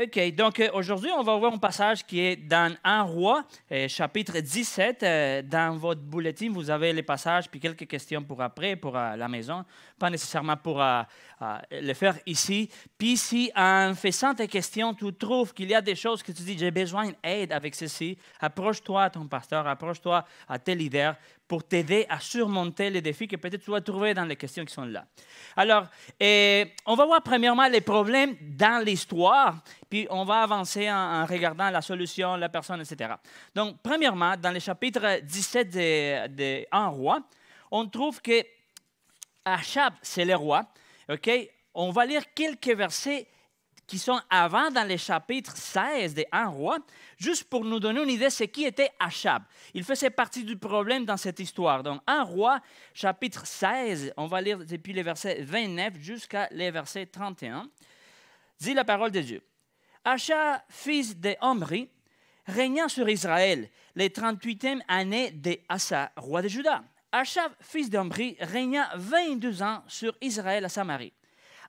OK, donc aujourd'hui, on va voir un passage qui est dans 1 Roi, chapitre 17. Dans votre bulletin, vous avez les passages, puis quelques questions pour après, pour la maison. Pas nécessairement pour le faire ici. Puis si en faisant tes questions, tu trouves qu'il y a des choses que tu dis, j'ai besoin d'aide avec ceci, approche-toi à ton pasteur, approche-toi à tes leaders pour t'aider à surmonter les défis que peut-être tu vas trouver dans les questions qui sont là. Alors, on va voir premièrement les problèmes dans l'histoire, puis on va avancer en regardant la solution, la personne, etc. Donc, premièrement, dans le chapitre 17 de 1 Roi, on trouve que Achab, c'est le roi. OK? On va lire quelques versets qui sont avant dans le chapitre 16 de 1 Roi, juste pour nous donner une idée de ce qui était Achab. Il faisait partie du problème dans cette histoire. Donc, 1 Roi, chapitre 16, on va lire depuis les versets 29 jusqu'à les versets 31. Dit la parole de Dieu. Achab, fils de Omri, régna sur Israël les 38e année de Asa, roi de Juda. Achab, fils d'Omri, régna 22 ans sur Israël à Samarie.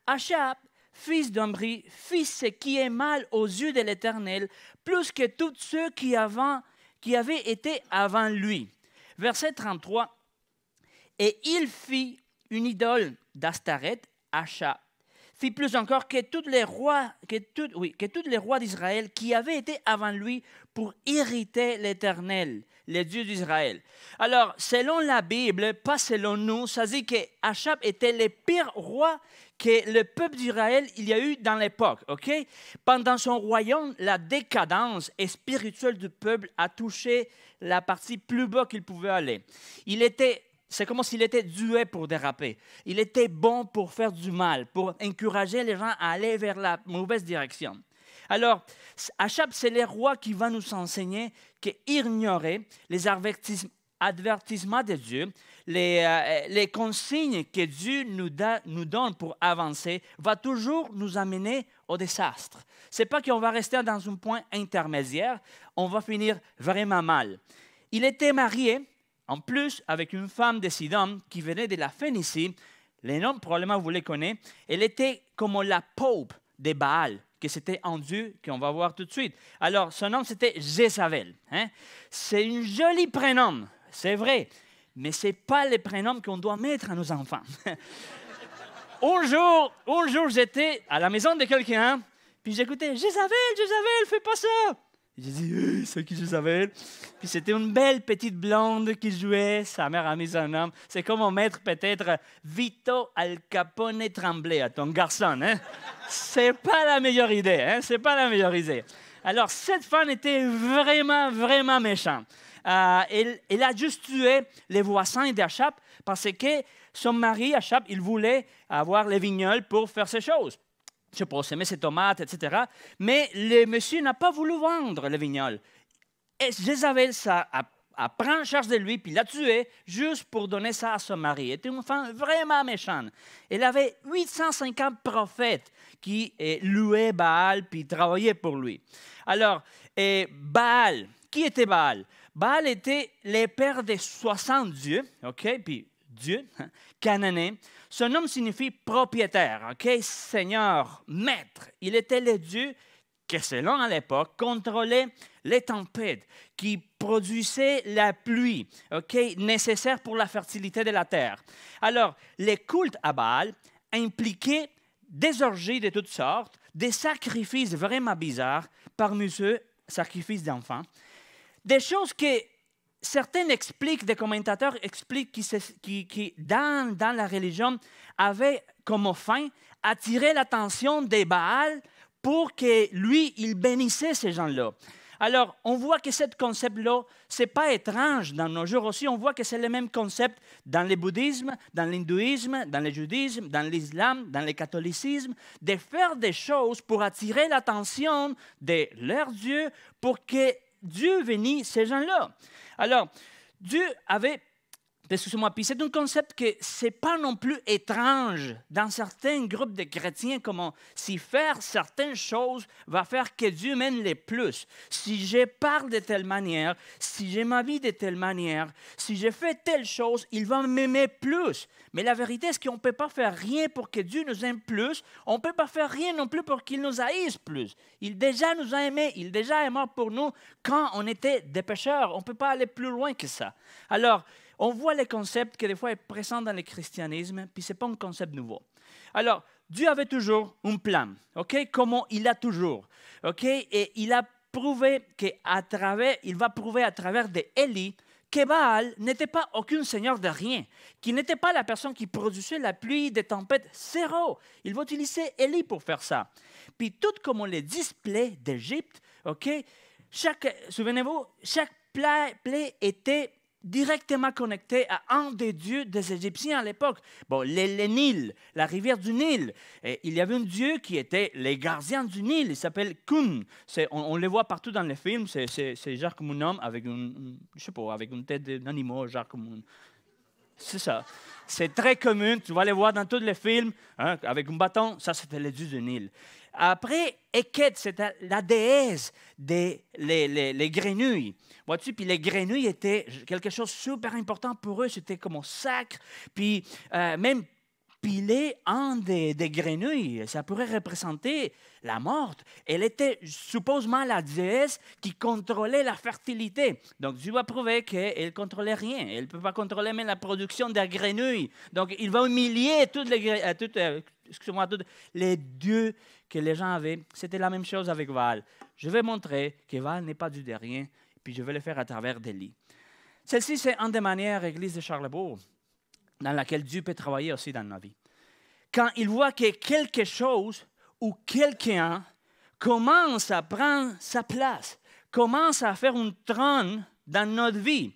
Achab, fils d'Omri, fit ce qui est mal aux yeux de l'Éternel, plus que tous ceux qui avaient été avant lui. Verset 33. Et il fit une idole d'Astareth, Achab. Fit plus encore que tous les rois d'Israël qui avaient été avant lui pour irriter l'Éternel, le Dieu d'Israël. Alors, selon la Bible, pas selon nous, ça dit qu'Achab était le pire roi que le peuple d'Israël il y a eu dans l'époque. Okay? Pendant son royaume, la décadence spirituelle du peuple a touché la partie plus bas qu'il pouvait aller. C'est comme s'il était doué pour déraper. Il était bon pour faire du mal, pour encourager les gens à aller vers la mauvaise direction. Alors, Achab, c'est le roi qui va nous enseigner qu'ignorer les avertissements de Dieu, les consignes que Dieu nous donne pour avancer, va toujours nous amener au désastre. Ce n'est pas qu'on va rester dans un point intermédiaire, on va finir vraiment mal. Il était marié, en plus, avec une femme de Sidon qui venait de la Phénicie. Les noms, probablement, vous les connaissez. Elle était comme la pope de Baal, que c'était un dieu qu'on va voir tout de suite. Alors, son nom, c'était Jézabel. Hein? C'est un joli prénom, c'est vrai, mais ce n'est pas le prénom qu'on doit mettre à nos enfants. un jour, j'étais à la maison de quelqu'un, puis j'écoutais « Jézabel, fais pas ça !» J'ai dit, c'est qui Jézabel? Puis c'était une belle petite blonde qui jouait. Sa mère a mis son nom. C'est comme on mettre peut-être Vito Al Capone Tremblay à ton garçon. Hein? C'est pas la meilleure idée. Hein? C'est pas la meilleure idée. Alors, cette femme était vraiment, vraiment méchante. Elle a juste tué les voisins d'Achab parce que son mari, Achab, il voulait avoir les vignobles pour faire ces choses. Je sais pas, semer ses tomates, etc. Mais le monsieur n'a pas voulu vendre le vignoble. Et Jézabel pris en charge de lui, puis l'a tué juste pour donner ça à son mari. Elle était une femme vraiment méchante. Elle avait 850 prophètes qui louaient Baal, puis travaillaient pour lui. Alors, Baal, qui était Baal? Baal était le père de 60 dieux, OK? Puis Dieu, cananéen. Son nom signifie propriétaire, okay? Seigneur, maître. Il était le Dieu qui, selon à l'époque, contrôlait les tempêtes, qui produisait la pluie, okay? Nécessaire pour la fertilité de la terre. Alors, les cultes à Baal impliquaient des orgies de toutes sortes, des sacrifices vraiment bizarres, parmi eux, sacrifices d'enfants, des choses que certains expliquent, des commentateurs expliquent qui dans la religion, avaient comme fin attirer l'attention des Baal pour que lui, il bénissait ces gens-là. Alors, on voit que ce concept-là, ce n'est pas étrange dans nos jours aussi. On voit que c'est le même concept dans le bouddhisme, dans l'hindouisme, dans le judaïsme, dans l'islam, dans le catholicisme, de faire des choses pour attirer l'attention de leur Dieu, pour que Dieu bénisse ces gens-là. Alors, Dieu avait Excusez-moi, puis c'est un concept que c'est pas non plus étrange dans certains groupes de chrétiens, comme si faire certaines choses va faire que Dieu m'aime les plus. Si je parle de telle manière, si je m'habille de telle manière, si je fais telle chose, il va m'aimer plus. Mais la vérité, c'est qu'on ne peut pas faire rien pour que Dieu nous aime plus. On ne peut pas faire rien non plus pour qu'il nous haïsse plus. Il déjà nous a aimés, il déjà est mort pour nous quand on était des pécheurs. On ne peut pas aller plus loin que ça. Alors, on voit les concepts qui des fois est présent dans le christianisme, puis ce n'est pas un concept nouveau. Alors, Dieu avait toujours un plan, ok? Comme il a toujours, ok? Et il a prouvé il va prouver à travers d'Élie que Baal n'était pas aucun seigneur de rien, qu'il n'était pas la personne qui produisait la pluie, des tempêtes, zéro. Il va utiliser Élie pour faire ça. Puis tout comme les displays d'Égypte, ok? Souvenez-vous, chaque plaie était directement connecté à un des dieux des Égyptiens à l'époque. Bon, le Nil, la rivière du Nil. Et il y avait un dieu qui était les gardiens du Nil. Il s'appelle Kun. On le voit partout dans les films. C'est genre comme un homme avec avec une tête d'animal, genre comme un... C'est ça. C'est très commun. Tu vas les voir dans tous les films, hein, avec un bâton. Ça, c'était le dieu du Nil. Après, Eket, c'était la déesse des les grenouilles. Vois-tu, puis les grenouilles étaient quelque chose de super important pour eux. C'était comme un sacre. Puis même piler un des grenouilles, ça pourrait représenter la mort. Elle était supposément la déesse qui contrôlait la fertilité. Donc, Dieu va prouver qu'elle ne contrôlait rien. Elle ne peut pas contrôler même la production des grenouilles. Donc, il va humilier tous les dieux que les gens avaient. C'était la même chose avec Baal. Je vais montrer que Baal n'est pas Dieu de rien, puis je vais le faire à travers d'Élie. Celle-ci, c'est une des manières, Église de Charlesbourg, dans laquelle Dieu peut travailler aussi dans nos vies. Quand il voit que quelque chose ou quelqu'un commence à prendre sa place, commence à faire un trône dans notre vie,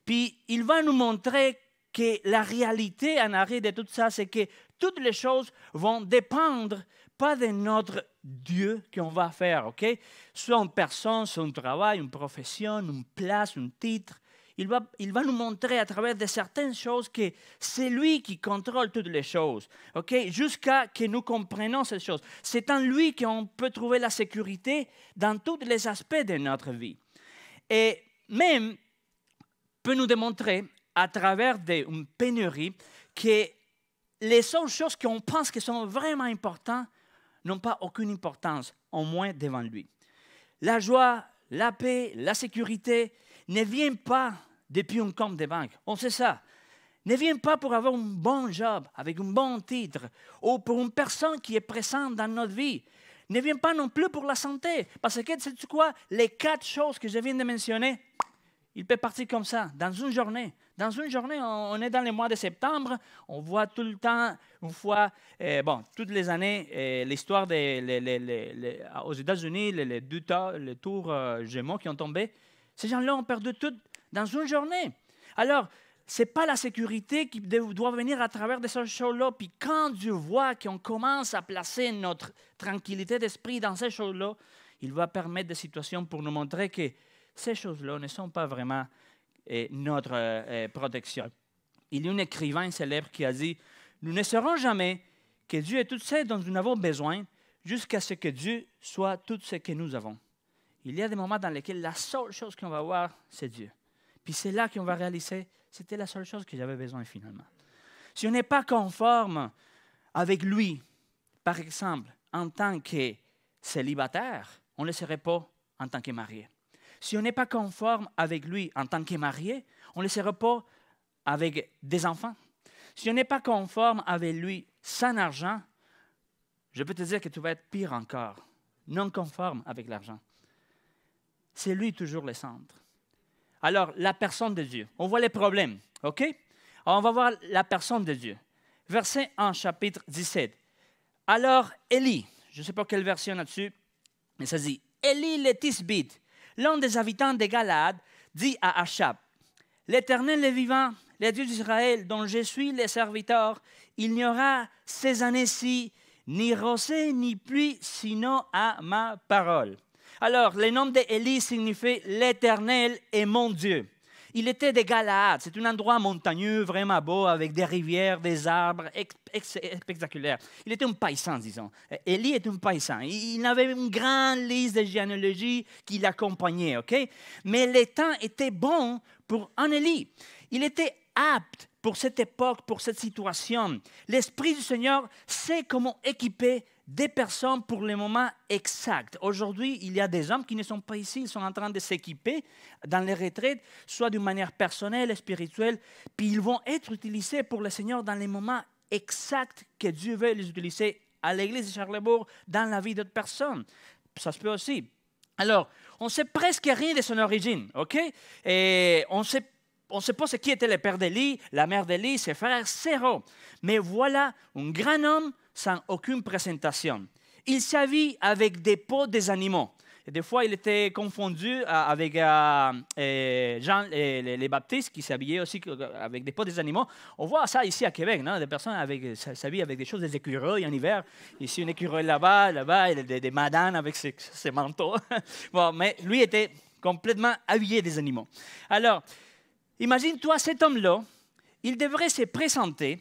puis il va nous montrer que la réalité en arrière de tout ça, c'est que toutes les choses vont dépendre pas de notre Dieu qu'on va faire, OK? Soit une personne, soit un travail, une profession, une place, un titre. Il va nous montrer à travers de certaines choses que c'est lui qui contrôle toutes les choses, OK? Jusqu'à ce que nous comprenions ces choses. C'est en lui qu'on peut trouver la sécurité dans tous les aspects de notre vie. Et même peut nous démontrer à travers une pénurie que les seules choses qu'on pense qui sont vraiment importantes n'ont pas aucune importance, au moins devant lui. La joie, la paix, la sécurité ne viennent pas depuis un compte de banque. On sait ça. Ne viennent pas pour avoir un bon job, avec un bon titre, ou pour une personne qui est présente dans notre vie. Ne viennent pas non plus pour la santé. Parce que, sais-tu quoi? Les 4 choses que je viens de mentionner, il peut partir comme ça, dans une journée. Dans une journée, on est dans le mois de septembre, on voit tout le temps, une fois, toutes les années, l'histoire aux États-Unis, les tours Gémeaux qui ont tombé. Ces gens-là ont perdu tout dans une journée. Alors, ce n'est pas la sécurité qui doit venir à travers de ces choses-là. Puis quand Dieu voit qu'on commence à placer notre tranquillité d'esprit dans ces choses-là, il va permettre des situations pour nous montrer que ces choses-là ne sont pas vraiment notre protection. Il y a un écrivain célèbre qui a dit « Nous ne saurons jamais que Dieu est tout ce dont nous avons besoin jusqu'à ce que Dieu soit tout ce que nous avons. » Il y a des moments dans lesquels la seule chose qu'on va voir, c'est Dieu. Puis c'est là qu'on va réaliser, c'était la seule chose que j'avais besoin finalement. Si on n'est pas conforme avec lui, par exemple, en tant que célibataire, on ne le serait pas en tant que marié. Si on n'est pas conforme avec lui en tant que marié, on ne le sera pas avec des enfants. Si on n'est pas conforme avec lui sans argent, je peux te dire que tu vas être pire encore, non conforme avec l'argent. C'est lui toujours le centre. Alors, la personne de Dieu. On voit les problèmes, OK? Alors, on va voir la personne de Dieu. Verset 1, chapitre 17. Alors, Élie, je ne sais pas quelle version là-dessus, mais ça dit, Élie le Tisbite, l'un des habitants de Galade, dit à Achab, « L'Éternel est vivant, le Dieu d'Israël, dont je suis le serviteur, il n'y aura ces années-ci ni rosée ni pluie, sinon à ma parole. » Alors, le nom d'Élie signifie « L'Éternel est mon Dieu ». Il était de Galaad. C'est un endroit montagneux, vraiment beau, avec des rivières, des arbres spectaculaires. Il était un paysan, disons. Élie est un paysan. Il avait une grande liste de généalogie qui l'accompagnait, OK? Mais les temps étaient bons pour un Élie. Il était apte pour cette époque, pour cette situation. L'Esprit du Seigneur sait comment équiper des personnes pour le moment exact. Aujourd'hui, il y a des hommes qui ne sont pas ici, ils sont en train de s'équiper dans les retraites, soit d'une manière personnelle, spirituelle, puis ils vont être utilisés pour le Seigneur dans les moments exacts que Dieu veut les utiliser à l'Église de Charlesbourg, dans la vie d'autres personnes. Ça se peut aussi. Alors, on ne sait presque rien de son origine, OK? Et on ne sait pas qui était le père d'Élie, la mère d'Élie, ses frères, zéro. Mais voilà un grand homme sans aucune présentation. Il s'habille avec des peaux des animaux. Et des fois, il était confondu avec Jean les Baptistes qui s'habillaient aussi avec des peaux des animaux. On voit ça ici à Québec, non? Des personnes s'habillent avec des choses, des écureuils en hiver. Ici, un écureuil là-bas, il y a des madanes avec ses manteaux. Bon, mais lui était complètement habillé des animaux. Alors, imagine-toi cet homme-là, il devrait se présenter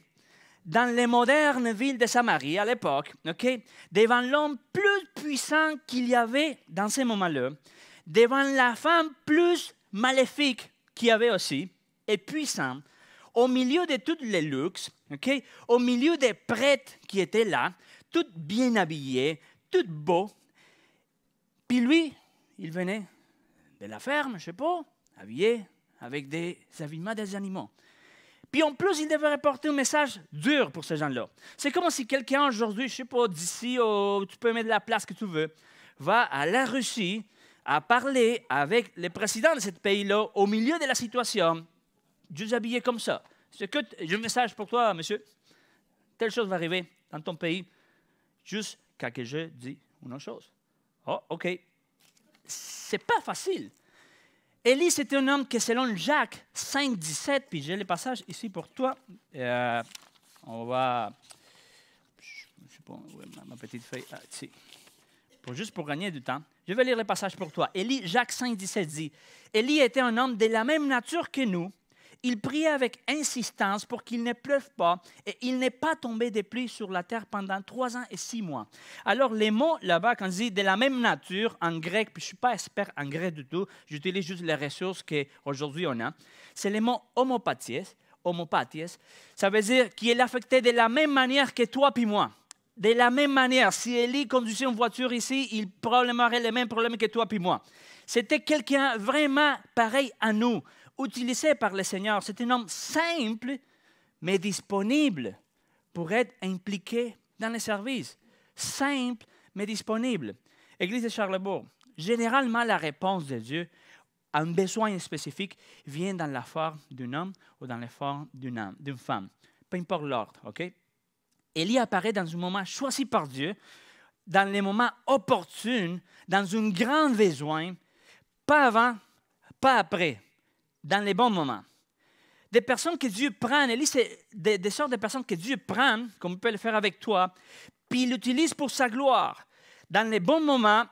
dans les modernes villes de Samarie à l'époque, okay, devant l'homme plus puissant qu'il y avait dans ces moments-là, devant la femme plus maléfique qu'il y avait aussi, et puissant, au milieu de tous les luxes, okay, au milieu des prêtres qui étaient là, tout bien habillés, tout beau. Puis lui, il venait de la ferme, je ne sais pas, habillé avec des habillements des animaux. Puis en plus, il devait porter un message dur pour ces gens-là. C'est comme si quelqu'un aujourd'hui, je ne sais pas, d'ici, tu peux mettre la place que tu veux, va à la Russie à parler avec le président de ce pays-là au milieu de la situation, juste habillé comme ça. C'est que j'ai un message pour toi, monsieur. Telle chose va arriver dans ton pays, juste quand je dis une autre chose. Oh, OK. C'est pas facile. Élie, c'était un homme que, selon Jacques 5, 17, puis j'ai le passage ici pour toi. On va. Je ne sais pas, ma petite feuille. Ici. Juste pour gagner du temps. Je vais lire le passage pour toi. Élie, Jacques 5, 17 dit, Élie était un homme de la même nature que nous. Il priait avec insistance pour qu'il ne pleuve pas et il n'est pas tombé de pluie sur la terre pendant 3 ans et 6 mois. Alors, les mots là-bas, quand on dit de la même nature en grec, puis je ne suis pas expert en grec du tout, j'utilise juste les ressources qu'aujourd'hui on a, c'est le mot homopathies. Ça veut dire qu'il est affecté de la même manière que toi puis moi. De la même manière, si Élie conduisait une voiture ici, il probablement aurait les mêmes problèmes que toi puis moi. C'était quelqu'un vraiment pareil à nous, utilisé par le Seigneur. C'est un homme simple, mais disponible pour être impliqué dans le service. Simple, mais disponible. Église de Charlesbourg, généralement, la réponse de Dieu à un besoin spécifique vient dans la forme d'un homme ou dans la forme d'une femme. Peu importe l'ordre, OK? Élie apparaît dans un moment choisi par Dieu, dans les moments opportuns, dans un grand besoin, pas avant, pas après, dans les bons moments. Des personnes que Dieu prend, Élie, c'est des sortes de personnes que Dieu prend, comme il peut le faire avec toi, puis il l'utilise pour sa gloire, dans les bons moments,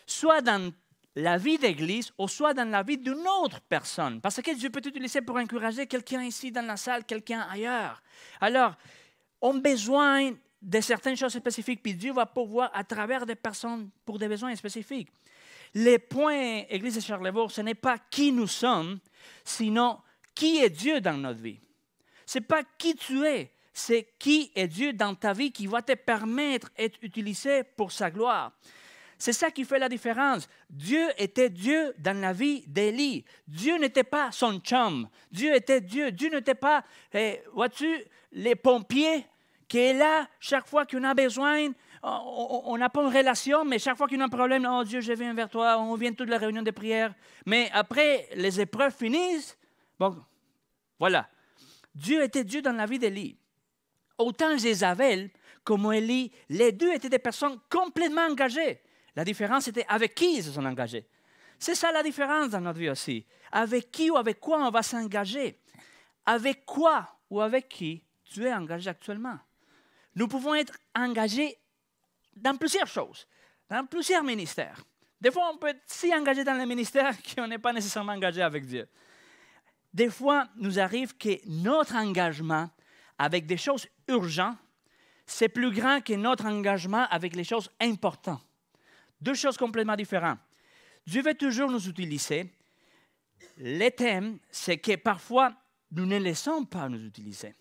soit dans la vie d'Église, ou soit dans la vie d'une autre personne. Parce que Dieu peut t'utiliser pour encourager quelqu'un ici dans la salle, quelqu'un ailleurs. Alors, on a besoin de certaines choses spécifiques, puis Dieu va pouvoir, à travers des personnes, pour des besoins spécifiques. Le point, Église de Charlesbourg, ce n'est pas qui nous sommes, sinon qui est Dieu dans notre vie. Ce n'est pas qui tu es, c'est qui est Dieu dans ta vie qui va te permettre d'être utilisé pour sa gloire. C'est ça qui fait la différence. Dieu était Dieu dans la vie d'Élie. Dieu n'était pas son chum. Dieu était Dieu. Dieu n'était pas, vois-tu, les pompiers qui est là chaque fois qu'on a besoin. On n'a pas une relation, mais chaque fois qu'on a un problème, oh Dieu, je viens vers toi, on vient toutes les réunions de prière. Mais après, les épreuves finissent. Bon, voilà. Dieu était Dieu dans la vie d'Élie. Autant Jézabel comme Élie, les deux étaient des personnes complètement engagées. La différence était avec qui ils se sont engagés. C'est ça la différence dans notre vie aussi. Avec qui ou avec quoi on va s'engager. Avec quoi ou avec qui tu es engagé actuellement. Nous pouvons être engagés dans plusieurs choses, dans plusieurs ministères. Des fois, on peut être si engagé dans le ministère qu'on n'est pas nécessairement engagé avec Dieu. des fois, nous arrive que notre engagement avec des choses urgentes, c'est plus grand que notre engagement avec les choses importantes. Deux choses complètement différentes. Dieu veut toujours nous utiliser. Le thème, c'est que parfois, nous ne laissons pas nous utiliser.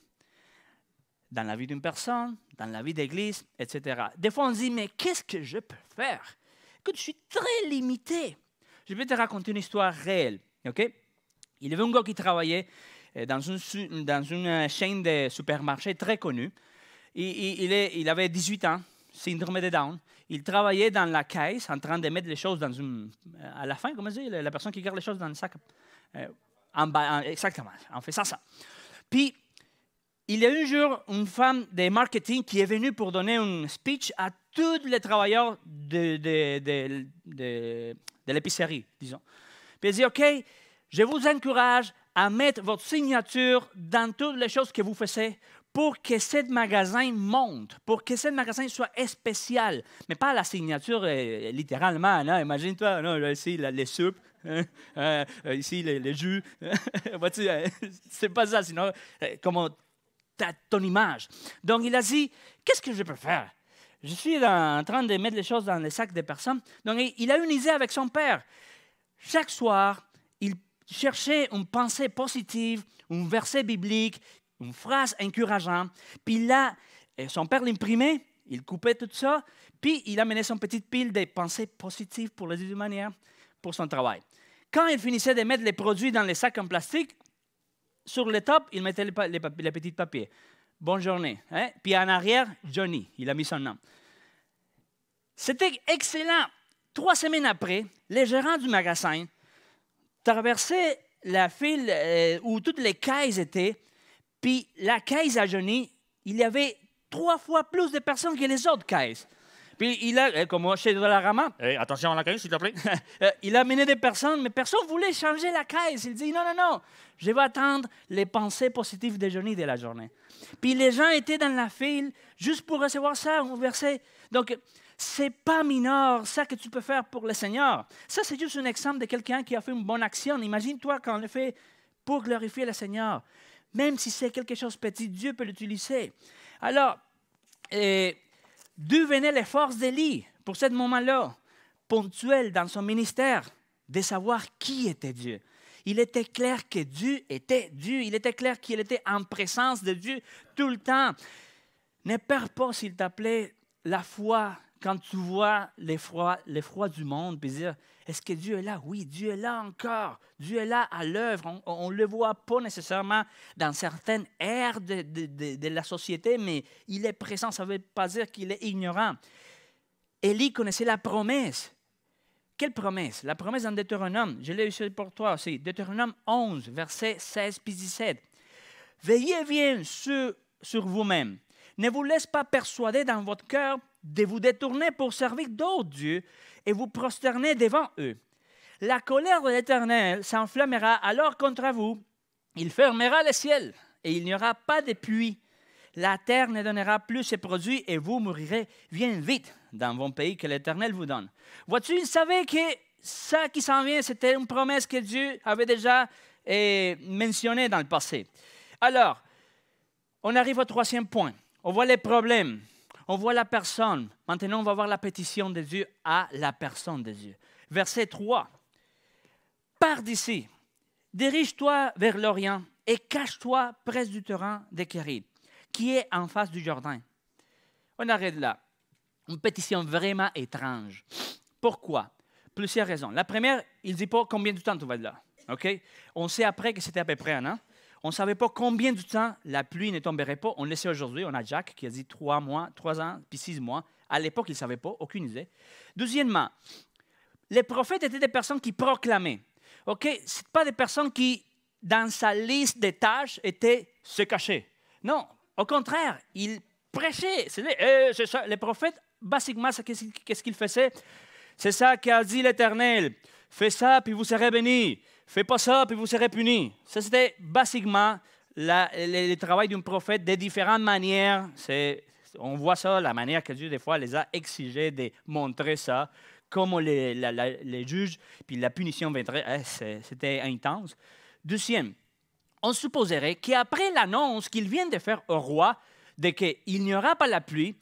Dans la vie d'une personne, dans la vie d'église, etc. Des fois, on se dit, mais qu'est-ce que je peux faire? Écoute, je suis très limité. Je vais te raconter une histoire réelle. Okay? Il y avait un gars qui travaillait dans une chaîne de supermarchés très connue. Il avait 18 ans, syndrome de Down. Il travaillait dans la caisse en train de mettre les choses dans une... À la fin, comment dire, la personne qui garde les choses dans le sac. Exactement, on fait ça. Puis, il y a eu un jour une femme de marketing qui est venue pour donner un speech à tous les travailleurs de l'épicerie, disons. Puis elle dit, OK, je vous encourage à mettre votre signature dans toutes les choses que vous faites pour que ce magasin monte, pour que ce magasin soit spécial. Mais pas la signature littéralement, non? Imagine-toi, non, ici, les soupes, ici, les jus. C'est pas ça, sinon, comment ton image. Donc, il a dit, qu'est-ce que je peux faire? Je suis en train de mettre les choses dans les sacs des personnes. Donc, il a une idée avec son père. Chaque soir, il cherchait une pensée positive, un verset biblique, une phrase encourageante. Puis là, son père l'imprimait, il coupait tout ça, puis il amenait son petite pile de pensées positives pour les manières pour son travail. Quand il finissait de mettre les produits dans les sacs en plastique, sur le top, il mettait les petits papiers. Bonne journée. Hein? Puis en arrière, Johnny, il a mis son nom. C'était excellent. 3 semaines après, les gérants du magasin traversaient la file où toutes les caisses étaient. Puis la caisse à Johnny, il y avait 3 fois plus de personnes que les autres caisses. Puis il a, comme chez Dollarama, attention à la caisse, s'il te plaît. Il a amené des personnes, mais personne ne voulait changer la caisse. Il dit, non, je vais attendre les pensées positives de Johnny de la journée. Puis les gens étaient dans la file juste pour recevoir ça, un verset. Donc, c'est pas mineur, ça que tu peux faire pour le Seigneur. Ça, c'est juste un exemple de quelqu'un qui a fait une bonne action. Imagine-toi quand on le fait pour glorifier le Seigneur. Même si c'est quelque chose de petit, Dieu peut l'utiliser. Alors, d'où venaient les forces d'Élie pour ce moment-là, ponctuel dans son ministère, de savoir qui était Dieu. Il était clair que Dieu était Dieu. Il était clair qu'il était en présence de Dieu tout le temps. Ne perds pas, s'il te plaît, la foi quand tu vois l'effroi du monde, puis dire, est-ce que Dieu est là? Oui, Dieu est là encore. Dieu est là à l'œuvre. On ne le voit pas nécessairement dans certaines aires de la société, mais il est présent. Ça ne veut pas dire qu'il est ignorant. Élie connaissait la promesse. Quelle promesse? La promesse dans Deutéronome. Je l'ai eu pour toi aussi. Deutéronome 11, versets 16 puis 17. Veillez bien sur vous-même. Ne vous laissez pas persuader dans votre cœur de vous détourner pour servir d'autres dieux et vous prosterner devant eux. La colère de l'Éternel s'enflammera alors contre vous. Il fermera le ciel et il n'y aura pas de pluie. La terre ne donnera plus ses produits et vous mourirez bien vite dans vos pays que l'Éternel vous donne. Vois-tu, il savait que ça qui s'en vient, c'était une promesse que Dieu avait déjà mentionnée dans le passé. Alors, on arrive au 3e point. On voit les problèmes. On voit la personne. Maintenant, on va voir la pétition de Dieu à la personne de Dieu. Verset 3. Pars d'ici, dirige-toi vers l'Orient et cache-toi près du torrent de Kérit, qui est en face du Jourdain. On arrête là. Une pétition vraiment étrange. Pourquoi? Plusieurs raisons. La première, il ne dit pas combien de temps tu vas être là. Okay? On sait après que c'était à peu près un an. On ne savait pas combien de temps la pluie ne tomberait pas. On le sait aujourd'hui. On a Jack qui a dit 3 mois, 3 ans, puis 6 mois. À l'époque, il ne savait pas, aucune idée. Deuxièmement, les prophètes étaient des personnes qui proclamaient. Okay? Ce n'est pas des personnes qui, dans sa liste des tâches, étaient se cacher. Non, au contraire, ils prêchaient. C'est ça. Les prophètes, basiquement, qu'est-ce qu'ils faisaient? C'est ça qu'a dit l'Éternel. Fais ça, puis vous serez bénis. Fais pas ça, puis vous serez punis. Ça, c'était basiquement le travail d'un prophète de différentes manières. On voit ça, la manière que Dieu, des fois, les a exigés de montrer ça, comme les juges, puis la punition viendrait. C'était intense. Deuxième, on supposerait qu'après l'annonce qu'il vient de faire au roi de qu'il n'y aura pas la pluie,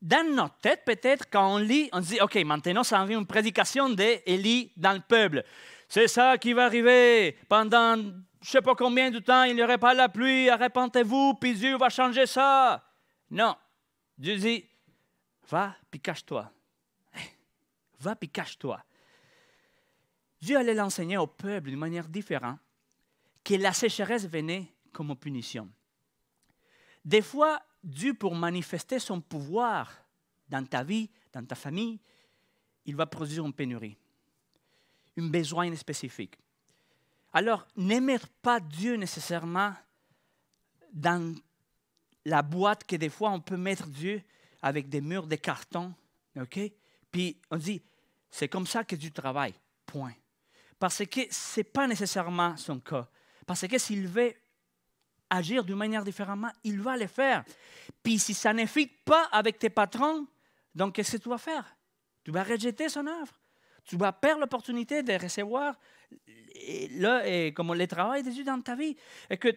dans notre tête, peut-être, quand on lit, on se dit, OK, maintenant, ça en vient une prédication d'Élie dans le peuple. C'est ça qui va arriver. Pendant je ne sais pas combien de temps, il n'y aurait pas la pluie. Arrêtez-vous, puis Dieu va changer ça. Non. Dieu dit, va, puis cache-toi. Va, puis cache-toi. Dieu allait l'enseigner au peuple d'une manière différente, que la sécheresse venait comme punition. Des fois, Dieu, pour manifester son pouvoir dans ta vie, dans ta famille, il va produire une pénurie, un besoin spécifique. Alors, ne mettre pas Dieu nécessairement dans la boîte que des fois on peut mettre Dieu avec des murs de carton, OK? Puis on dit, c'est comme ça que Dieu travaille, point. Parce que ce n'est pas nécessairement son cas. Parce que s'il veut agir d'une manière différente, il va le faire. Puis si ça ne fit pas avec tes patrons, donc qu'est-ce que tu vas faire? Tu vas rejeter son œuvre. Tu vas perdre l'opportunité de recevoir le travail de Dieu dans ta vie. Et que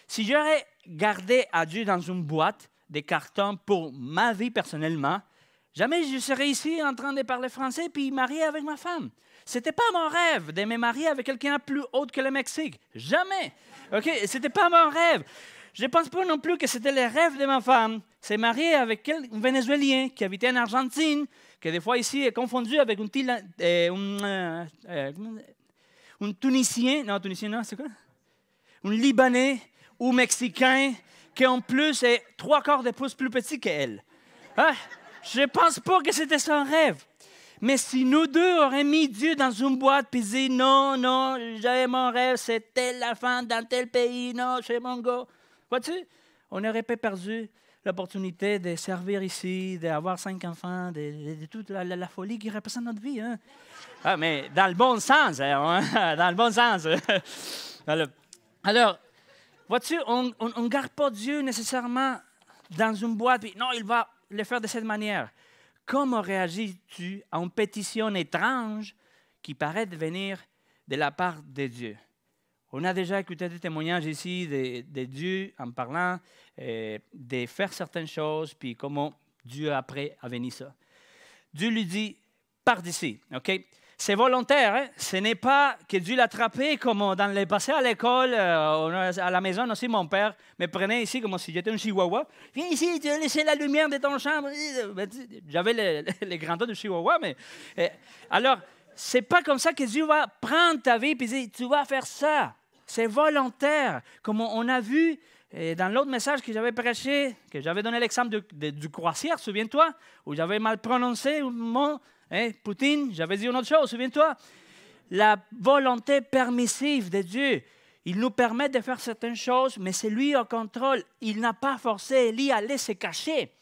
si j'aurais gardé à Dieu dans une boîte de carton pour ma vie personnellement, jamais je serais ici en train de parler français puis marié avec ma femme. Ce n'était pas mon rêve de me marier avec quelqu'un plus haut que le Mexique. Jamais. OK? Ce n'était pas mon rêve. Je ne pense pas non plus que c'était le rêve de ma femme. C'est marié avec un Vénézuélien qui habitait en Argentine, qui des fois ici est confondu avec un Tunisien. Non, Tunisien, non, c'est quoi? Un Libanais ou Mexicain qui en plus est 3/4 de pouce plus petit qu'elle. Hein? Je ne pense pas que c'était son rêve. Mais si nous deux aurions mis Dieu dans une boîte et dit non, non, j'avais mon rêve, c'est telle la femme dans tel pays, non, c'est mon gars. Vois-tu? On n'aurait pas perdu l'opportunité de servir ici, d'avoir 5 enfants, de toute la folie qui représente notre vie. Hein? Ah, mais dans le bon sens, hein? Dans le bon sens. Alors vois-tu, on ne garde pas Dieu nécessairement dans une boîte, puis non, il va le faire de cette manière. Comment réagis-tu à une pétition étrange qui paraît venir de la part de Dieu? On a déjà écouté des témoignages ici de Dieu en parlant de faire certaines choses, puis comment Dieu après a venu ça. Dieu lui dit, pars d'ici, OK? C'est volontaire, hein? Ce n'est pas que Dieu l'a attrapé comme dans le passé à l'école, à la maison aussi, mon père me prenait ici comme si j'étais un chihuahua. Viens ici, tu as laissé la lumière de ton chambre. J'avais les grandeurs du chihuahua, mais... alors, c'est pas comme ça que Dieu va prendre ta vie et dire, tu vas faire ça. C'est volontaire. Comme on a vu dans l'autre message que j'avais prêché, que j'avais donné l'exemple du croisière, souviens-toi, où j'avais mal prononcé un mot. Poutine, j'avais dit une autre chose, souviens-toi. La volonté permissive de Dieu, il nous permet de faire certaines choses, mais c'est lui au contrôle. Il n'a pas forcé Élie à aller se cacher.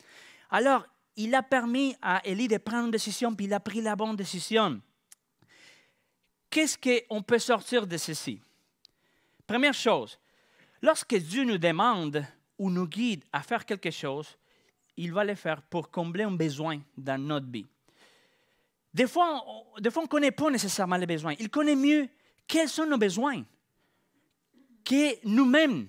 Alors, il a permis à Élie de prendre une décision, puis il a pris la bonne décision. Qu'est-ce qu'on peut sortir de ceci? Première chose, lorsque Dieu nous demande ou nous guide à faire quelque chose, il va le faire pour combler un besoin dans notre vie. Des fois, on ne connaît pas nécessairement les besoins. Il connaît mieux quels sont nos besoins que nous-mêmes.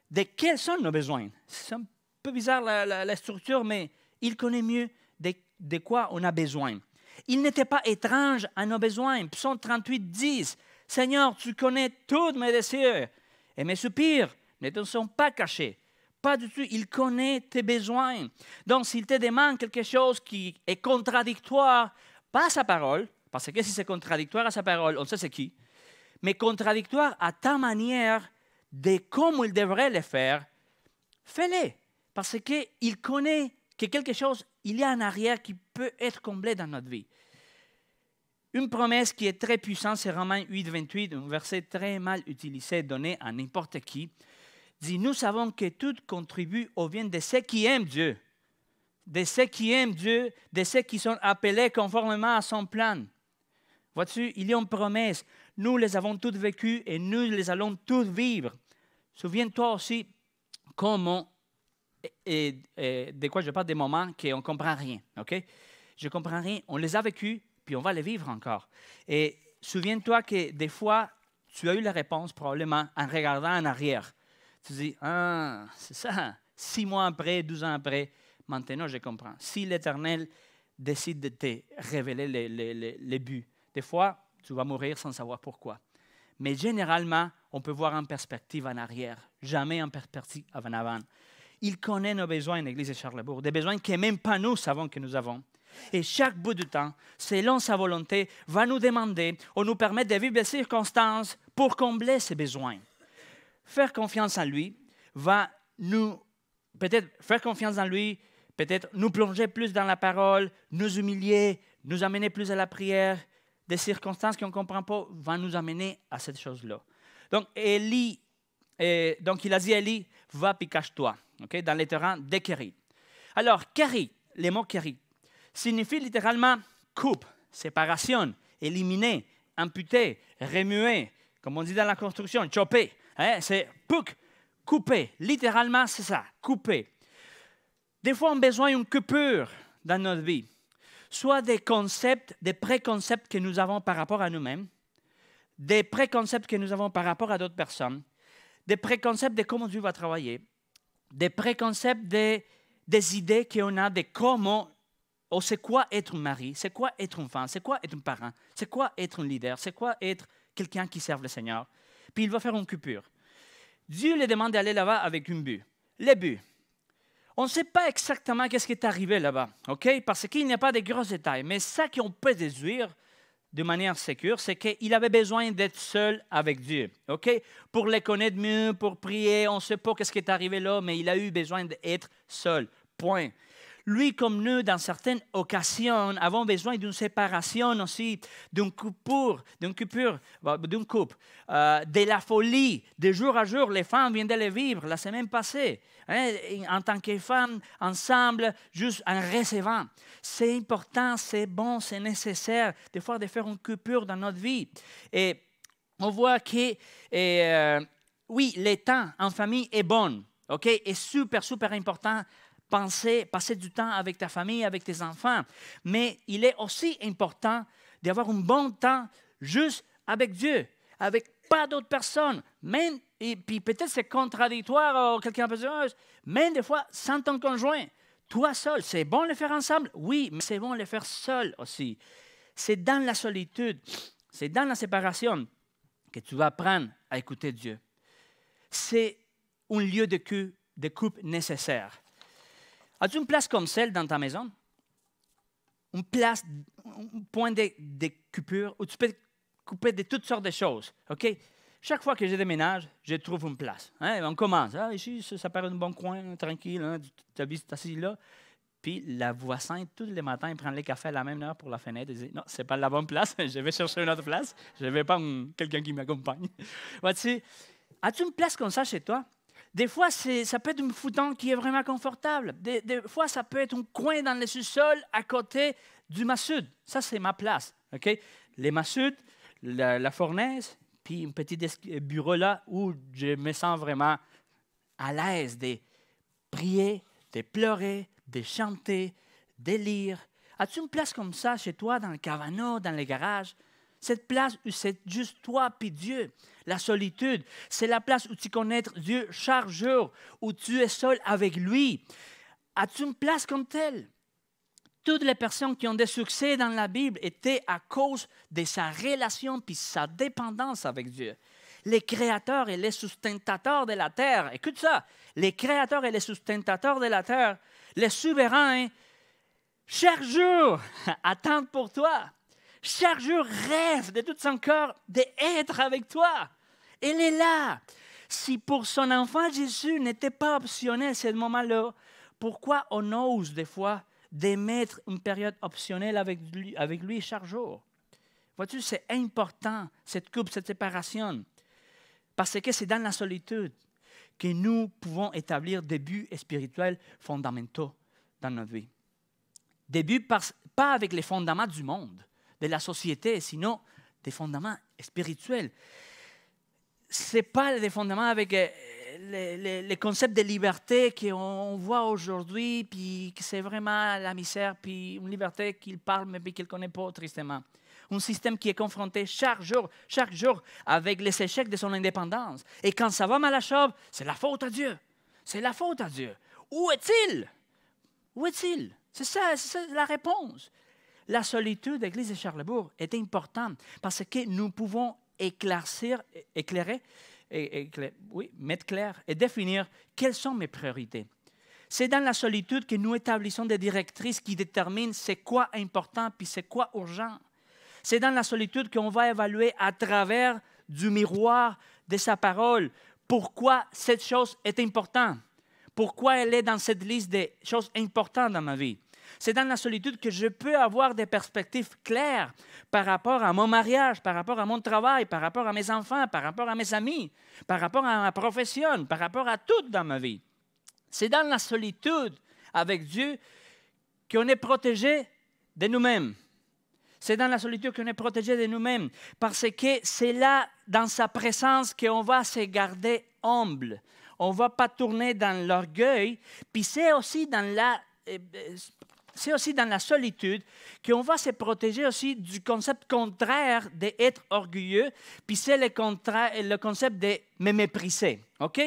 De quels sont nos besoins. C'est un peu bizarre la structure, mais il connaît mieux de quoi on a besoin. Il n'était pas étrange à nos besoins. Psaume 38, 10. Seigneur, tu connais tous mes désirs et mes soupirs ne te sont pas cachés. Pas du tout. Il connaît tes besoins. Donc, s'il te demande quelque chose qui est contradictoire, pas à sa parole, parce que si c'est contradictoire à sa parole, on sait c'est qui, mais contradictoire à ta manière de comment il devrait le faire, fais-le. Parce qu'il connaît que quelque chose, il y a en arrière qui peut être comblé dans notre vie. Une promesse qui est très puissante, c'est Romains 8, 28, un verset très mal utilisé, donné à n'importe qui, dit « Nous savons que tout contribue au bien de ceux qui aiment Dieu. » De ceux qui aiment Dieu, de ceux qui sont appelés conformément à son plan. Vois-tu, il y a une promesse. Nous les avons toutes vécues et nous les allons toutes vivre. Souviens-toi aussi comment, de quoi je parle des moments qu'on ne comprend rien. Okay? Je ne comprends rien. On les a vécus, puis on va les vivre encore. Et souviens-toi que des fois, tu as eu la réponse probablement en regardant en arrière. Tu dis, ah, c'est ça. 6 mois après, 12 ans après, maintenant je comprends. Si l'Éternel décide de te révéler les buts, des fois, tu vas mourir sans savoir pourquoi. Mais généralement, on peut voir en perspective en arrière, jamais en perspective en avant. Il connaît nos besoins, l'Église de Charlesbourg, des besoins que même pas nous savons que nous avons. Et chaque bout du temps, selon sa volonté, va nous demander ou nous permettre de vivre des circonstances pour combler ces besoins. Faire confiance en lui va nous, peut-être faire confiance en lui, peut-être nous plonger plus dans la parole, nous humilier, nous amener plus à la prière. Des circonstances qu'on ne comprend pas vont nous amener à cette chose-là. Donc, il a dit à Élie, va puis cache-toi, okay, dans les terrains de Kérit. Alors, Kérit, le mot Kérit, signifie littéralement coupe, séparation, éliminer, amputer, remuer, comme on dit dans la construction, chopper. Hein, c'est pouc, couper. Littéralement, c'est ça, couper. Des fois, on a besoin d'une coupure dans notre vie. Soit des concepts, des préconcepts que nous avons par rapport à nous-mêmes, des préconcepts que nous avons par rapport à d'autres personnes, des préconcepts de comment Dieu va travailler, des préconcepts des idées qu'on a de comment, ou c'est quoi être un mari, c'est quoi être une femme, c'est quoi être un parent, c'est quoi être un leader, c'est quoi être quelqu'un qui serve le Seigneur. Puis il va faire une coupure. Dieu lui demande d'aller là-bas avec un but. Le but. On ne sait pas exactement qu'est-ce qui est arrivé là-bas, ok? Parce qu'il n'y a pas de gros détails. Mais ça qu'on peut déduire de manière sécure, c'est qu'il avait besoin d'être seul avec Dieu, ok? Pour le connaître mieux, pour prier, on ne sait pas qu'est-ce qui est arrivé là, mais il a eu besoin d'être seul, point. Lui, comme nous, dans certaines occasions, avons besoin d'une séparation aussi, d'une coupure, d'une coupe, de la folie. De jour à jour, les femmes viennent de le vivre la semaine passée, hein, en tant que femmes, ensemble, juste en recevant. C'est important, c'est bon, c'est nécessaire, des fois, de faire une coupure dans notre vie. Et on voit que, oui, le temps en famille est bon, ok, est super, super important. Passer du temps avec ta famille, avec tes enfants. Mais il est aussi important d'avoir un bon temps juste avec Dieu, avec pas d'autres personnes. Même, et puis peut-être c'est contradictoire, quelqu'un peut dire, même des fois sans ton conjoint. Toi seul, c'est bon de le faire ensemble? Oui, mais c'est bon de le faire seul aussi. C'est dans la solitude, c'est dans la séparation que tu vas apprendre à écouter Dieu. C'est un lieu de coupe nécessaire. As-tu une place comme celle dans ta maison? Une place, un point de coupure où tu peux couper de toutes sortes de choses. OK? Chaque fois que je déménage, je trouve une place. Hein? On commence. Ah, ici, ça paraît un bon coin, tranquille. Hein? Tu habites assis là. Puis la voisin, tous les matins, il prend le café à la même heure pour la fenêtre. Il dit, non, ce n'est pas la bonne place. Je vais chercher une autre place. Je ne vais pas quelqu'un qui m'accompagne. Vois-tu, as-tu une place comme ça chez toi? Des fois, ça peut être un futon qui est vraiment confortable. Des fois, ça peut être un coin dans le sous-sol à côté du massud. Ça, c'est ma place. Okay? Les massuds, la fournaise, puis un petit bureau là où je me sens vraiment à l'aise de prier, de pleurer, de chanter, de lire. As-tu une place comme ça chez toi, dans le cabanon, dans le garage? Cette place où c'est juste toi puis Dieu. La solitude, c'est la place où tu connais Dieu chaque jour, où tu es seul avec lui. As-tu une place comme telle? Toutes les personnes qui ont des succès dans la Bible étaient à cause de sa relation puis sa dépendance avec Dieu. Les créateurs et les sustentateurs de la terre, écoute ça, les créateurs et les sustentateurs de la terre, les souverains, chaque jour attendent pour toi. Chaque jour rêve de tout son cœur d'être avec toi. Elle est là. Si pour son enfant Jésus n'était pas optionnel ce moment-là, pourquoi on ose des fois d'émettre une période optionnelle avec lui chaque jour? Vois-tu, c'est important, cette coupe, cette séparation. Parce que c'est dans la solitude que nous pouvons établir des buts spirituels fondamentaux dans notre vie. Des buts pas avec les fondements du monde, de la société, sinon des fondements spirituels. Ce n'est pas des fondements avec les concepts de liberté qu'on voit aujourd'hui, puis que c'est vraiment la misère, puis une liberté qu'il parle, mais qu'il ne connaît pas, tristement. un système qui est confronté chaque jour avec les échecs de son indépendance. Et quand ça va mal à chose, c'est la faute à Dieu. C'est la faute à Dieu. Où est-il? Où est-il? C'est ça la réponse. La solitude de l'Église de Charlesbourg est importante parce que nous pouvons mettre clair et définir quelles sont mes priorités. C'est dans la solitude que nous établissons des directrices qui déterminent c'est quoi important puis c'est quoi urgent. C'est dans la solitude qu'on va évaluer à travers du miroir de sa parole pourquoi cette chose est importante, pourquoi elle est dans cette liste des choses importantes dans ma vie. C'est dans la solitude que je peux avoir des perspectives claires par rapport à mon mariage, par rapport à mon travail, par rapport à mes enfants, par rapport à mes amis, par rapport à ma profession, par rapport à tout dans ma vie. C'est dans la solitude avec Dieu qu'on est protégé de nous-mêmes. C'est dans la solitude qu'on est protégé de nous-mêmes parce que c'est là, dans sa présence, qu'on va se garder humble. On ne va pas tourner dans l'orgueil. Puis c'est aussi dans la solitude qu'on va se protéger aussi du concept contraire d'être orgueilleux, puis c'est le concept de me mépriser. OK?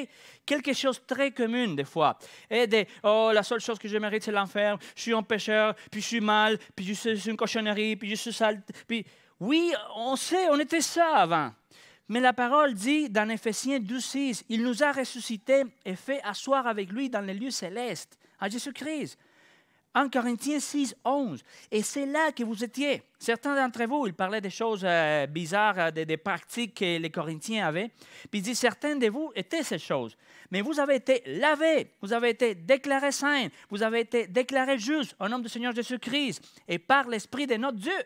Quelque chose de très commun des fois. Et la seule chose que je mérite, c'est l'enfer, je suis un pécheur, puis je suis mal, puis je suis une cochonnerie, puis je suis sale. Puis, oui, on sait, on était ça avant. Mais la parole dit dans Éphésiens 12:6, il nous a ressuscités et fait asseoir avec lui dans les lieux célestes, en Jésus-Christ. En Corinthiens 6:11. Et c'est là que vous étiez. Certains d'entre vous, ils parlaient des choses bizarres, des pratiques que les Corinthiens avaient. Puis il dit, certains de vous étaient ces choses. Mais vous avez été lavés, vous avez été déclarés saints, vous avez été déclarés justes au nom du Seigneur Jésus-Christ et par l'Esprit de notre Dieu.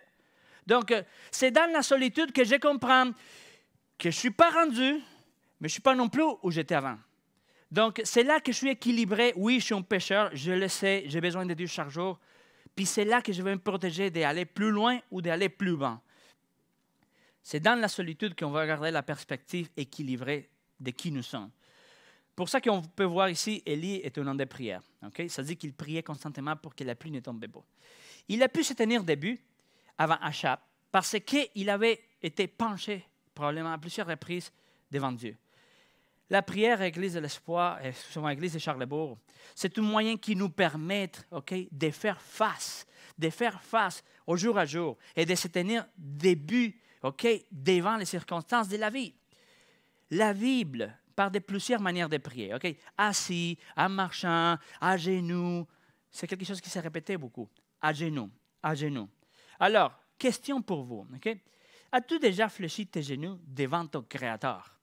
Donc, c'est dans la solitude que je comprends que je ne suis pas rendu, mais je ne suis pas non plus où j'étais avant. Donc, c'est là que je suis équilibré. Oui, je suis un pécheur, je le sais, j'ai besoin de Dieu chaque jour. Puis c'est là que je vais me protéger d'aller plus loin ou d'aller plus bas. C'est dans la solitude qu'on va garder la perspective équilibrée de qui nous sommes. Pour ça qu'on peut voir ici, Élie est un homme de prière. Okay? Ça dit qu'il priait constamment pour que la pluie ne tombe pas. Il a pu se tenir debout avant Achab parce qu'il avait été penché probablement à plusieurs reprises devant Dieu. La prière à l'Église de l'Espoir, souvent à l'Église de Charlesbourg, c'est un moyen qui nous permet de faire face au jour à jour et de se tenir debout devant les circonstances de la vie. La Bible parle de plusieurs manières de prier. Assis, en marchant, à genoux. C'est quelque chose qui s'est répété beaucoup. À genoux, à genoux. Alors, question pour vous. As-tu déjà fléchi tes genoux devant ton Créateur?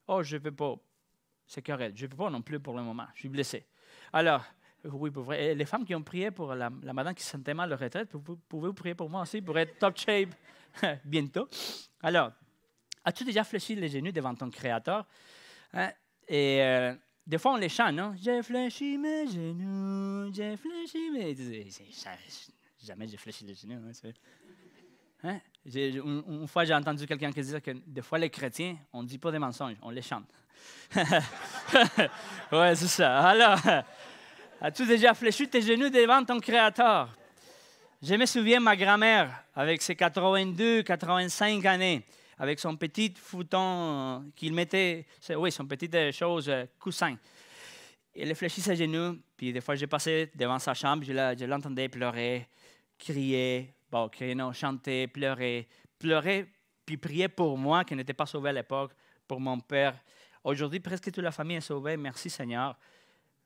Oh, je ne peux pas. C'est correct. Je ne peux pas non plus pour le moment. Je suis blessé. Alors, oui, pour vrai. Et les femmes qui ont prié pour la madame qui se sentait mal à la retraite, pouvez-vous prier pour moi aussi pour être top shape bientôt? Alors, as-tu déjà fléchi les genoux devant ton Créateur? Et des fois, on les chante, non? J'ai fléchi mes genoux, j'ai fléchi mes... Jamais j'ai fléchi les genoux. Une fois, j'ai entendu quelqu'un qui disait que des fois, les chrétiens, on ne dit pas des mensonges, on les chante. Oui, c'est ça. Alors, as-tu déjà fléchi tes genoux devant ton Créateur? Je me souviens de ma grand-mère, avec ses 82, 85 années, avec son petit futon qu'il mettait, son petit chose, coussin. Elle fléchit ses genoux, puis des fois, j'ai passé devant sa chambre, je l'entendais pleurer, crier, chanter, pleurer, puis prier pour moi, qui n'était pas sauvé à l'époque, pour mon père. Aujourd'hui, presque toute la famille est sauvée, merci Seigneur.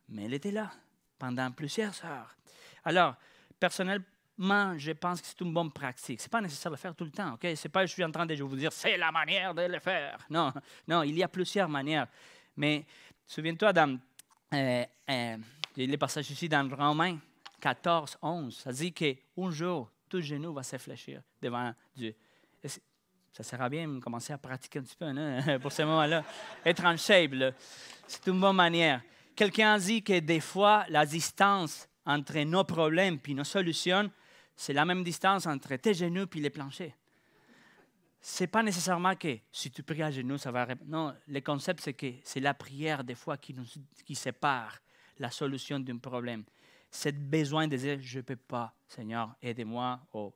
Mais elle était là pendant plusieurs heures. Alors, personnellement, je pense que c'est une bonne pratique. Ce n'est pas nécessaire de le faire tout le temps. Ce n'est pas que je suis en train de vous dire, c'est la manière de le faire. Non, il y a plusieurs manières. Mais souviens-toi, dans les passages ici dans Romains 14, 11, ça dit qu'un jour, tout genou va se fléchir devant Dieu. Ça sera bien de commencer à pratiquer un petit peu pour ce moment-là. Être en shape, c'est une bonne manière. Quelqu'un a dit que des fois, la distance entre nos problèmes et nos solutions, c'est la même distance entre tes genoux et les planchers. Ce n'est pas nécessairement que si tu pries à genoux, ça va... Non, le concept, c'est que c'est la prière des fois qui sépare la solution d'un problème. C'est besoin de dire, je ne peux pas, Seigneur, aidez-moi, ou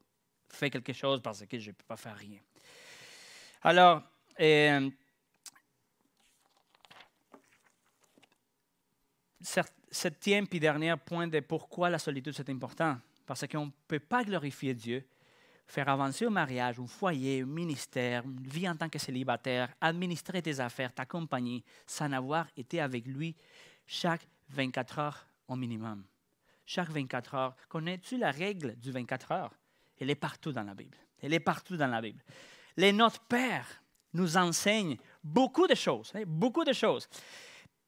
fais quelque chose parce que je ne peux pas faire rien. Alors, septième puis dernier point de pourquoi la solitude c'est important. Parce qu'on ne peut pas glorifier Dieu, faire avancer un mariage, un foyer, un ministère, une vie en tant que célibataire, administrer tes affaires, ta compagnie, sans avoir été avec lui chaque 24 heures au minimum. Chaque 24 heures. Connais-tu la règle du 24 heures? Elle est partout dans la Bible. Elle est partout dans la Bible. Notre Père nous enseigne beaucoup de choses. Beaucoup de choses.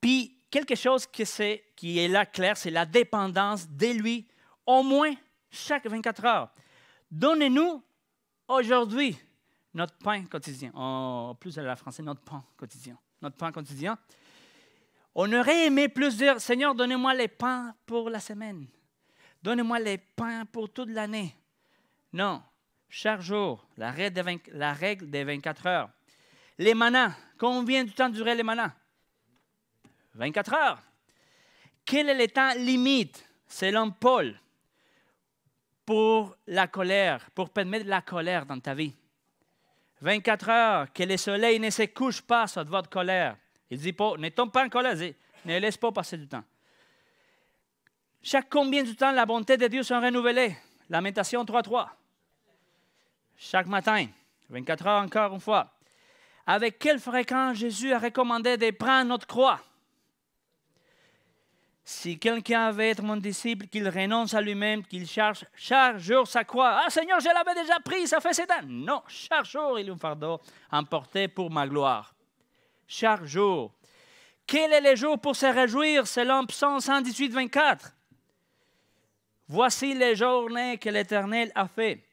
Puis, quelque chose qui est là clair, c'est la dépendance de lui, au moins chaque 24 heures. Donnez-nous aujourd'hui notre pain quotidien. En plus de la français, notre pain quotidien. Notre pain quotidien. On aurait aimé plus dire, Seigneur, donnez-moi les pains pour la semaine. Donnez-moi les pains pour toute l'année. Non, chaque jour, la règle des 24 heures. Les manas, combien de temps durait les manas? 24 heures. Quel est le temps limite, selon Paul, pour la colère, pour permettre la colère dans ta vie? 24 heures, que le soleil ne se couche pas sur votre colère. Il dit pas, ne tombe pas en colère, il dit, ne laisse pas passer du temps. Chaque combien de temps la bonté de Dieu sont renouvelées? Lamentation 3.3. Chaque matin, 24 heures encore une fois. Avec quelle fréquence Jésus a recommandé de prendre notre croix? Si quelqu'un veut être mon disciple, qu'il renonce à lui-même, qu'il cherche chaque jour sa croix. Ah Seigneur, je l'avais déjà pris, ça fait 7 ans. Non, chaque jour il y a un fardeau emporté pour ma gloire. Chaque jour. Quel est le jour pour se réjouir selon Psaume 118, 24? Voici les journées que l'Éternel a fait.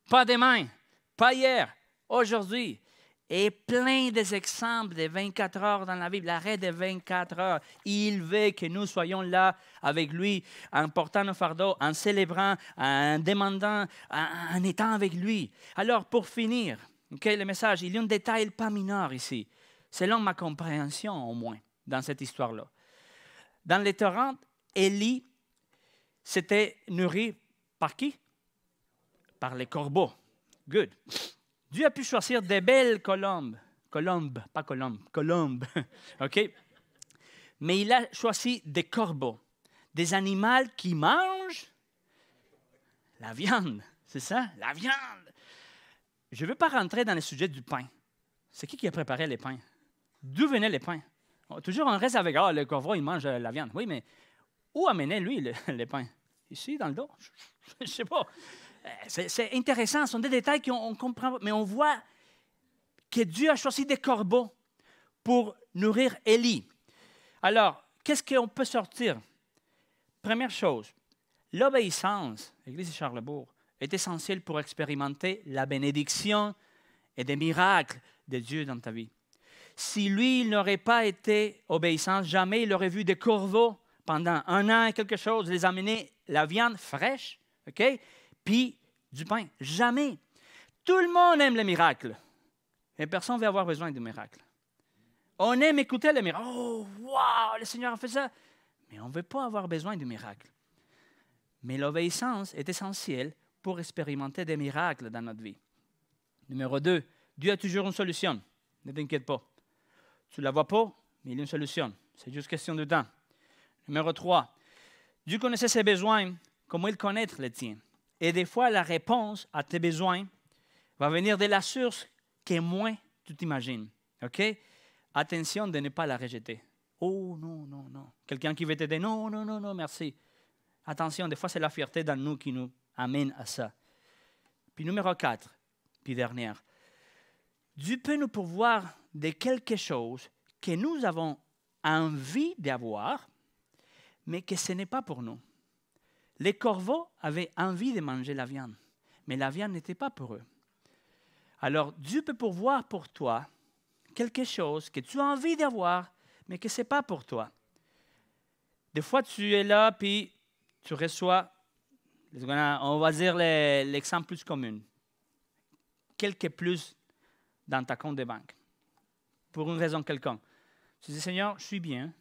Pas demain, pas hier, aujourd'hui. Et plein d'exemples de 24 heures dans la Bible, l'arrêt de 24 heures. Il veut que nous soyons là avec lui, en portant nos fardeaux, en célébrant, en demandant, en étant avec lui. Alors, pour finir, le message, il y a un détail pas mineur ici, selon ma compréhension au moins, dans cette histoire-là. Dans les torrents, Élie s'était nourri par qui? Par les corbeaux. Good. Dieu a pu choisir des belles colombes, OK? Mais il a choisi des corbeaux, des animaux qui mangent la viande, c'est ça? La viande. Je ne veux pas rentrer dans le sujet du pain. C'est qui a préparé les pains? D'où venaient les pains? Toujours on reste avec, le corbeau, il mange la viande. Oui, mais où amenait lui les pains? Ici, dans le dos? Je ne sais pas. C'est intéressant, ce sont des détails qu'on comprend, mais on voit que Dieu a choisi des corbeaux pour nourrir Élie. Alors, qu'est-ce qu'on peut sortir? Première chose, l'obéissance, l'Église de Charlesbourg, est essentielle pour expérimenter la bénédiction et des miracles de Dieu dans ta vie. Si lui, il n'aurait pas été obéissant, jamais il aurait vu des corbeaux pendant 1 an et quelque chose, les amener la viande fraîche, OK? Puis du pain. Jamais. Tout le monde aime les miracles. Et personne ne veut avoir besoin de miracles. On aime écouter les miracles. Oh, wow, le Seigneur a fait ça. Mais on ne veut pas avoir besoin de miracles. Mais l'obéissance est essentielle pour expérimenter des miracles dans notre vie. Numéro 2, Dieu a toujours une solution. Ne t'inquiète pas. Tu ne la vois pas, mais il y a une solution. C'est juste question de temps. Numéro 3, Dieu connaissait ses besoins, comment il connaît les tiens. Et des fois, la réponse à tes besoins va venir de la source que moins tu t'imagines. OK? Attention de ne pas la rejeter. Oh non, non, non. Quelqu'un qui veut t'aider, non, non, non, non, merci. Attention, des fois, c'est la fierté dans nous qui nous amène à ça. Puis numéro 4, puis dernière. Dieu peut nous pourvoir de quelque chose que nous avons envie d'avoir, mais que ce n'est pas pour nous. Les corbeaux avaient envie de manger la viande, mais la viande n'était pas pour eux. Alors, Dieu peut pourvoir pour toi quelque chose que tu as envie d'avoir, mais que ce n'est pas pour toi. Des fois, tu es là, puis tu reçois, on va dire l'exemple plus commun, quelque plus dans ta compte de banque, pour une raison quelconque. Tu dis, Seigneur, je suis bien,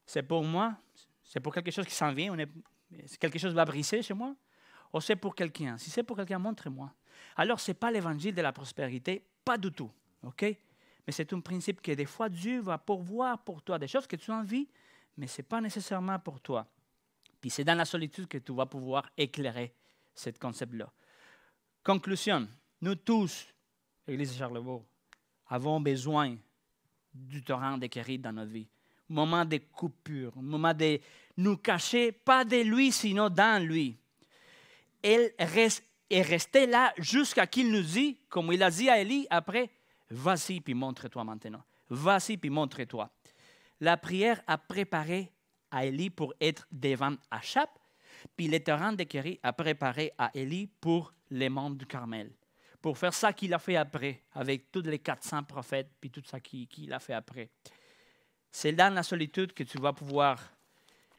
c'est pour moi, c'est pour quelque chose qui s'en vient, quelque chose va briser chez moi, ou c'est pour quelqu'un? Si c'est pour quelqu'un, montre-moi. Alors, ce n'est pas l'évangile de la prospérité, pas du tout. OK? Mais c'est un principe que des fois, Dieu va pourvoir pour toi des choses que tu as envie, mais ce n'est pas nécessairement pour toi. Puis c'est dans la solitude que tu vas pouvoir éclairer ce concept-là. Conclusion, nous tous, l'Église de Charlebourg, avons besoin du torrent de Kérit dans notre vie. Un moment de coupure, un moment de nous cacher, pas de lui, sinon dans lui. Elle est restée là jusqu'à qu'il nous dit, comme il a dit à Élie après, vas-y, puis montre-toi maintenant. Vas-y, puis montre-toi. La prière a préparé à Élie pour être devant Achab, puis le torrent de Kérit a préparé à Élie pour les monts du Carmel, pour faire ça qu'il a fait après, avec tous les 400 prophètes, puis tout ça qu'il a fait après. C'est dans la solitude que tu vas pouvoir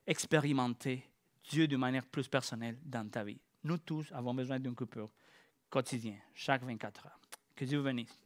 expérimenter Dieu de manière plus personnelle dans ta vie. Nous tous avons besoin d'une coupure quotidienne, chaque 24 heures. Que Dieu vous bénisse.